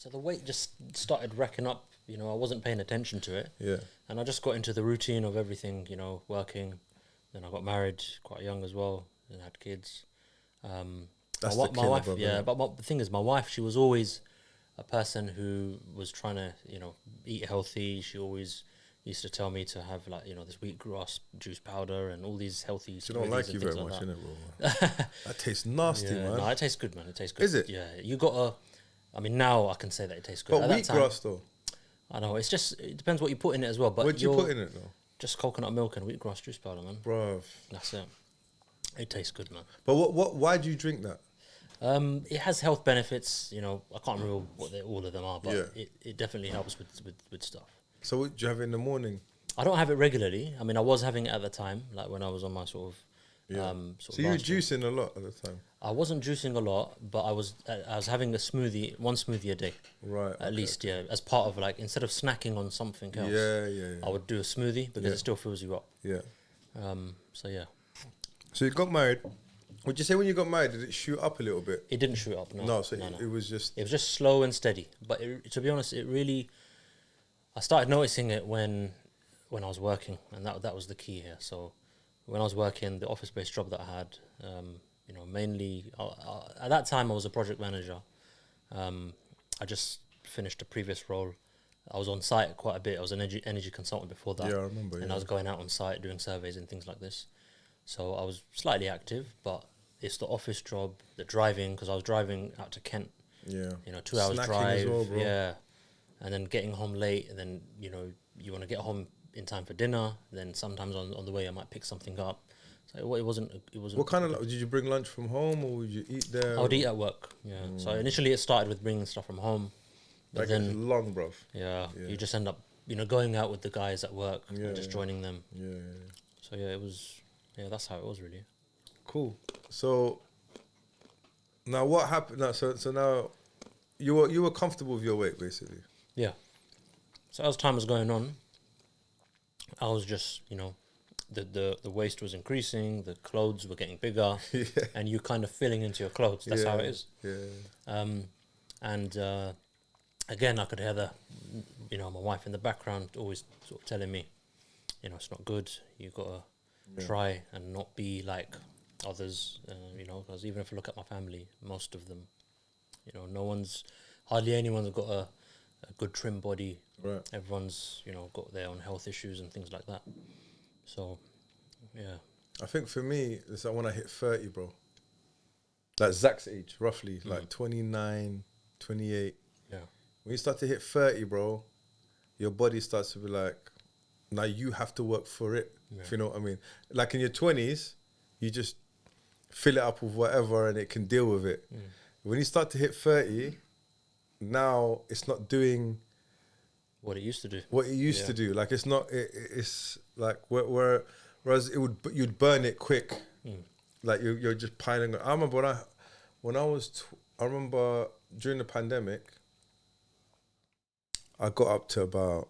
So the weight just started racking up. You know, I wasn't paying attention to it. Yeah. And I just got into the routine of everything, you know, working. Then I got married quite young as well and had kids. That's my, the my killer, wife, brother, yeah. innit? But the thing is, my wife, she was always a person who was trying to, you know, eat healthy. She always used to tell me to have like, you know, this wheatgrass juice powder and all these healthy She don't smoothies like and you things very like much, that. innit, bro? That tastes nasty, Yeah, man. no, it tastes good, man. It tastes good. Is it? Yeah, you gotta. I mean, now I can say that it tastes good. But At that time, wheatgrass, though. I know it depends what you put in it as well. But What'd you put in it, though? just coconut milk and wheatgrass juice powder, man. Bruv. That's it. It tastes good, man. But why do you drink that? It has health benefits. You know, I can't remember what all of them are, but Yeah. it definitely helps with stuff. So what do you have it in the morning? I don't have it regularly. I mean, I was having it at the time, like when I was on my sort of. Yeah. Sort So of you were last year. juicing a lot at the time. I wasn't juicing a lot, but I was having one smoothie a day. Right. At least, yeah, as part of like instead of snacking on something else. Yeah. I would do a smoothie because Yeah. it still fills you up. Yeah. So yeah, So you got married. Would you say when you got married, did it shoot up a little bit? it didn't shoot up. No, No, so no. it was just... It was just slow and steady. But to be honest, it really, I started noticing it when I was working, and that was the key here. So when I was working, the office-based job that I had, you know, mainly at that time I was a project manager. I just finished a previous role. I was on site quite a bit. I was an energy consultant before that. Yeah, I remember, And yeah. I was going out on site doing surveys and things like this. So I was slightly active, but it's the office job, the driving, because I was driving out to Kent. Yeah. You know, 2 hours Snacking drive. as well, bro. Yeah. And then getting home late, and then, you know, you want to get home in time for dinner. Then sometimes on the way I might pick something up. So it wasn't. What kind of... Did you bring lunch from home or would you eat there? I would eat at work. Yeah. So initially it started with bringing stuff from home, but Like it's then long, bruv. yeah, Yeah. you just end up, you know, going out with the guys at work and just Yeah. joining them. Yeah. So yeah, it was. Yeah, that's how it was really. Cool. So now what happened? Now, so now you were comfortable with your weight, basically. Yeah. So as time was going on, I was just, you know, the waist was increasing, the clothes were getting bigger, Yeah. and you kind of filling into your clothes. That's how it is. Yeah. And again, I could hear you know, my wife in the background always sort of telling me, you know, it's not good. You gotta try and not be like others. You know, because even if I look at my family, most of them, you know, hardly anyone's got a good trim body. Right. Everyone's, you know, got their own health issues and things like that. So, yeah. I think for me, it's like when I hit 30, bro. Like Zach's age, roughly, like 29, 28. Yeah. When you start to hit 30, bro, your body starts to be like, now you have to work for it, if you know what I mean. Like in your 20s, you just fill it up with whatever and it can deal with it. When you start to hit 30, now it's not doing What it used to do. what it used to do. Like it's not, it's like whereas you'd burn it quick. Like you're just piling it. I remember I remember during the pandemic, I got up to about,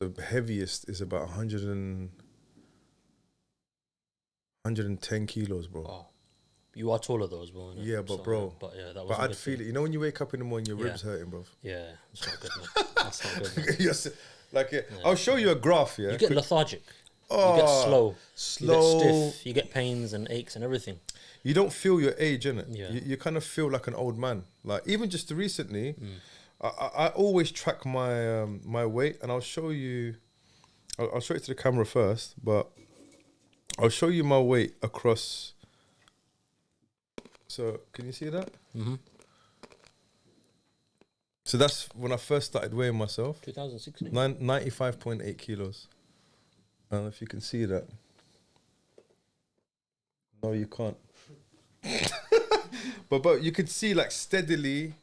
the heaviest is about 110 kilos, bro. Oh. You are taller though as well, innit? Yeah, but So, bro, But yeah, that was. But I'd feel it. You know when you wake up in the morning, your Yeah. ribs hurting, bro. Yeah, it's not good, man. That's not good, man. Yes, like I'll show you a graph. Yeah, You get lethargic. Oh, You get slow. slow. You get stiff. You get pains and aches and everything. You don't feel your age, innit? Yeah. You kind of feel like an old man. Like even just recently, I always track my my weight, and I'll show you. I'll show it to the camera first, but I'll show you my weight across. So can you see that? Mm-hmm. So that's when I first started weighing myself. 2016. 95.8 kilos. I don't know if you can see that. No, you can't. but you could see like steadily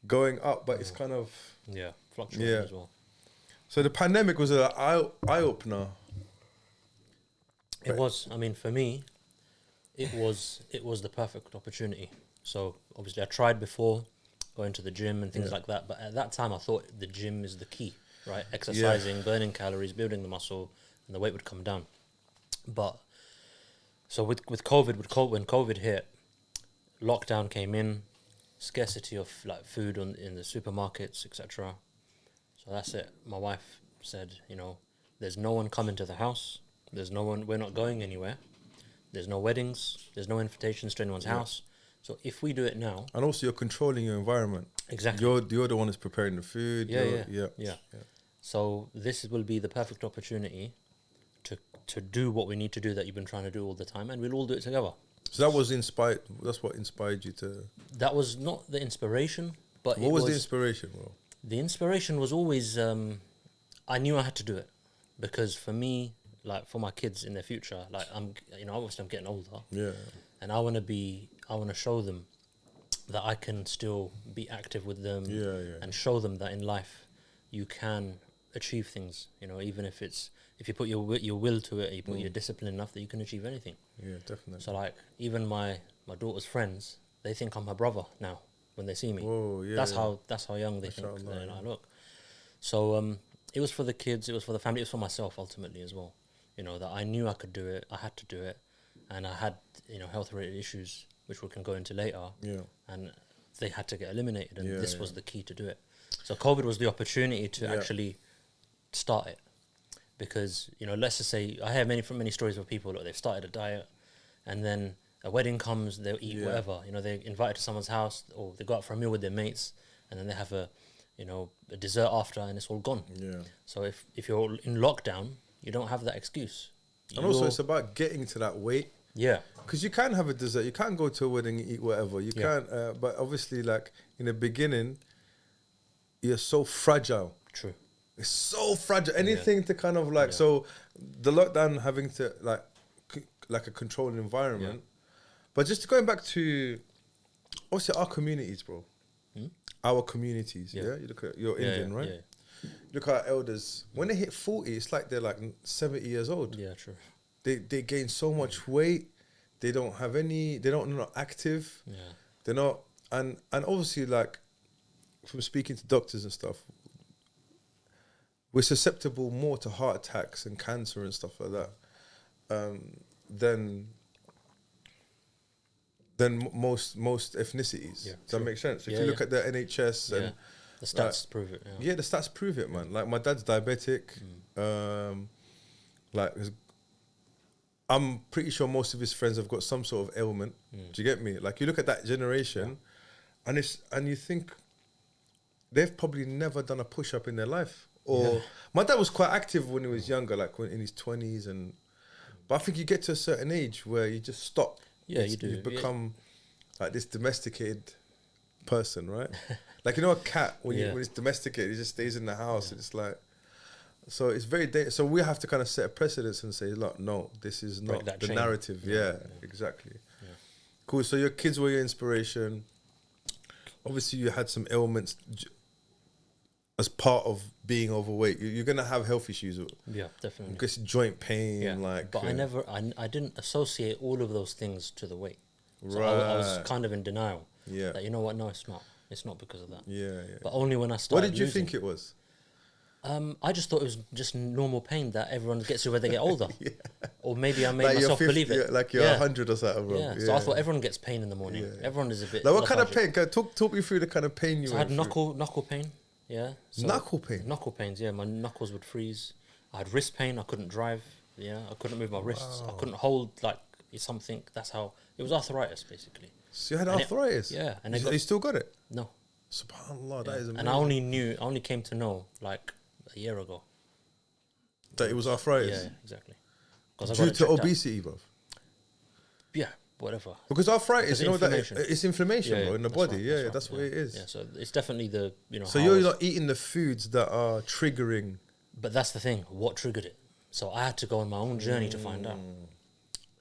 going up, but it's kind of... Yeah, fluctuating Yeah. as well. So the pandemic was an eye-opener. It was. I mean, for me, it was the perfect opportunity. So obviously, I tried before going to the gym and things like that. But at that time, I thought the gym is the key, right? Exercising, burning calories, building the muscle, and the weight would come down. But so with COVID, when COVID hit, lockdown came in, scarcity of like food in the supermarkets, etc. So that's it. My wife said, there's no one coming to the house. There's no one. We're not going anywhere. There's no weddings. There's no invitations to anyone's house. So if we do it now, and also you're controlling your environment. exactly. You're the one that's preparing the food. Yeah. So this will be the perfect opportunity to do what we need to do that you've been trying to do all the time, and we'll all do it together. So that was inspired. That's what inspired you to. That was not the inspiration, but What was the inspiration, bro? The inspiration was always I knew I had to do it because for me, like for my kids in their future, like obviously I'm getting older, and I want to show them that I can still be active with them, and show them that in life you can achieve things, even if you put your will to it, you put your discipline enough that you can achieve anything. Yeah, definitely. So like even my daughter's friends, they think I'm her brother now when they see me. Whoa, yeah. That's how young they think I look. So it was for the kids, it was for the family, it was for myself ultimately as well. That I knew I could do it, I had to do it, and I had health related issues which we can go into later. Yeah. And they had to get eliminated, and this was the key to do it. So COVID was the opportunity to actually start it. Because, let's just say I have many stories of people that they've started a diet and then a wedding comes, they'll eat whatever. They're invited to someone's house or they go out for a meal with their mates and then they have a dessert after and it's all gone. Yeah. So if you're in lockdown, you don't have that excuse. And also it's about getting to that weight. Yeah. Because you can have a dessert, you can go to a wedding and eat whatever. You can't, but obviously like in the beginning, you're so fragile. True. It's so fragile. Anything to kind of like, so the lockdown having to like a controlled environment. But just going back to, obviously our communities, bro. Our communities, You look at, you're Indian, right? Yeah. Look at our elders. When they hit 40, it's like they're like 70 years old. Yeah, true. They gain so much weight. They're not active. Yeah. They're not, and obviously like, from speaking to doctors and stuff, we're susceptible more to heart attacks and cancer and stuff like that than most ethnicities. Does that make sense? If you look at the NHS and the stats prove it. Yeah, the stats prove it, man. Like my dad's diabetic. I'm pretty sure most of his friends have got some sort of ailment. Do you get me? Like you look at that generation, and you think they've probably never done a push up in their life. Or my dad was quite active when he was younger, like when in his 20s, but I think you get to a certain age where you just stop. Yeah, you do. You become like this domesticated person, right? Like a cat when it's domesticated, it just stays in the house. And it's like, so it's very so we have to kind of set a precedence and say, look, no, this is not the narrative. Yeah, exactly. Yeah. Cool. So your kids were your inspiration. Obviously, you had some ailments as part of being overweight. You're gonna have health issues. Yeah, definitely. Because joint pain, But I didn't associate all of those things to the weight. So right. I was kind of in denial. Yeah. That no, it's not. It's not because of that. Yeah. But only when I started. What did you think it was? I just thought it was just normal pain that everyone gets to when they get older. Or maybe I made myself believe it. Like you're 100 or something, bro. Yeah. So I thought everyone gets pain in the morning. Yeah. Everyone is a bit. Like what kind of pain? Talk me through the kind of pain you had. I had knuckle pain. Yeah. So knuckle pain? Knuckle pains, yeah. My knuckles would freeze. I had wrist pain. I couldn't drive. Yeah. I couldn't move my wrists. I couldn't hold something. That's how... It was arthritis, basically. So you had arthritis? And you still got it? No. SubhanAllah, that is amazing. And I only came to know a year ago. That it was arthritis? Yeah, exactly. Due to obesity, bro? Yeah. Whatever. Because arthritis, it's inflammation, bro, in the body. That's what it is. Yeah, so it's definitely the, So you're not eating the foods that are triggering. But that's the thing. What triggered it? So I had to go on my own journey to find out.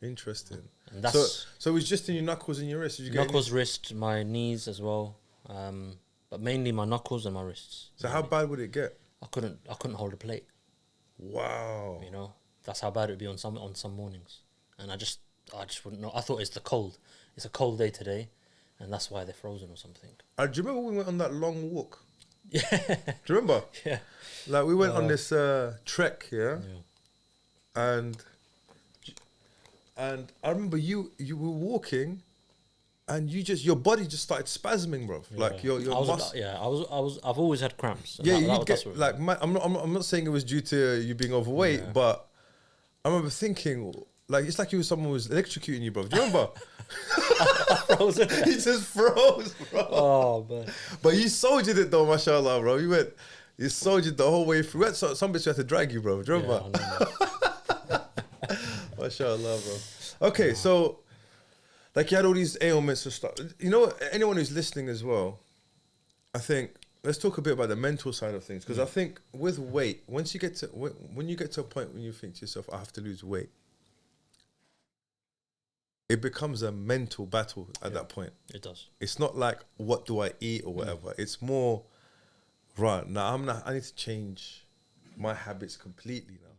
Interesting. And that's so it was just in your knuckles and your wrists? Did you get knuckles, wrist, my knees as well. But mainly my knuckles and my wrists. So how bad would it get? I couldn't hold a plate. Wow. That's how bad it would be on some mornings. And I just wouldn't know. I thought it's the cold. It's a cold day today, and that's why they're frozen or something. Do you remember we went on that long walk? Yeah. Do you remember? Yeah. Like we went on this trek, and I remember you were walking, and your body just started spasming, bro. Yeah. Like your I've always had cramps. And yeah, that, you that, get like I'm not saying it was due to you being overweight, but I remember thinking like it's like you was someone who was electrocuting you, bro. Do you remember? frozen. He just froze, bro. Oh man. But you soldiered it though, mashallah, bro. You soldiered the whole way through. Some bits you had to drag you, bro. Do you remember? Mashallah, bro. Okay, so like you had all these ailments and stuff. You know, anyone who's listening as well, I think let's talk a bit about the mental side of things, because I think with weight, when you get to a point when you think to yourself, I have to lose weight, it becomes a mental battle at that point. It does. It's not like what do I eat or whatever. It's more right now. I need to change my habits completely now.